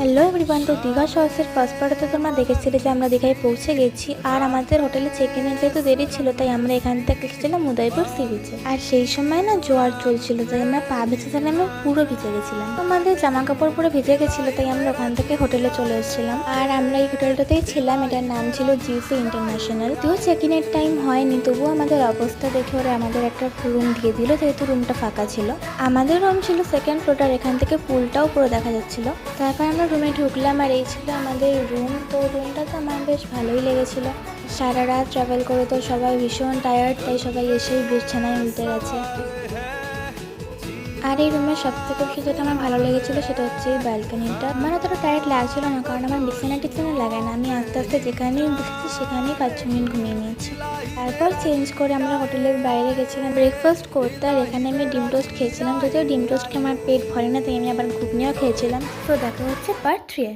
Hello everyone, তো দীঘা শহরের first পার্টে তোমরা দেখেছিলে যে আমরা দীঘায় পৌঁছে গেছি। আর আমাদের হোটেলে চেক ইনে যেহেতু দেরি ছিল, তাই আমরা এখান থেকে এসেছিলাম উদয়পুর সি বিচে। আর সেই সময় না জোয়ার চলছিল, তাই আমরা পা ভিজেছিলাম, আমরা পুরো ভিজে গেছিলাম। আমাদের জামা কাপড় পুরো ভিজে গেছিল, তাই আমরা ওখান থেকে হোটেলে চলে এসেছিলাম। আর আমরা এই হোটেলটাতেই ছিলাম, এটার নাম ছিল জিসি ইন্টারন্যাশনাল। তো চেক ইনের টাইম হয়নি, তবুও আমাদের অবস্থা দেখে ওরা আমাদের একটা রুম দিয়ে দিল, যেহেতু রুমটা ফাঁকা ছিল। আমাদের রুম ছিল সেকেন্ড ফ্লোর, এখান থেকে পুলটাও পুরো দেখা যাচ্ছিল। তারপর আমরা রুমে ঢুকলাম, আর এই ছিল আমাদের রুম। তো রুমটা তো আমার বেশ ভালোই লেগেছিল। সারা রাত ট্রাভেল করে তো সবাই ভীষণ টায়ার্ড, তাই সবাই এসেই বিছানায় উল্টে গেছে। আর এই রুমের সবথেকে বেশি যেটা আমার ভালো লেগেছিল সেটা হচ্ছে এই ব্যালকনিটা। আমার অতটা টায়ার্ড লাগছিল না, কারণ আমার বিছানা টিছানা লাগায় না। আমি আস্তে আস্তে যেখানেই বসেছি সেখানেই 5-6 মিনিট ঘুমিয়ে নিয়েছি। তারপর চেঞ্জ করে আমরা হোটেলের বাইরে গেছিলাম ব্রেকফাস্ট করতে। আর এখানে আমি ডিম টোস্ট খেয়েছিলাম, যদিও ডিম টোস্টকে আমার পেট ভরে না, তাই আমি আবার ঘুগনিও খেয়েছিলাম। তো দেখা হচ্ছে পার্ট 3-এ।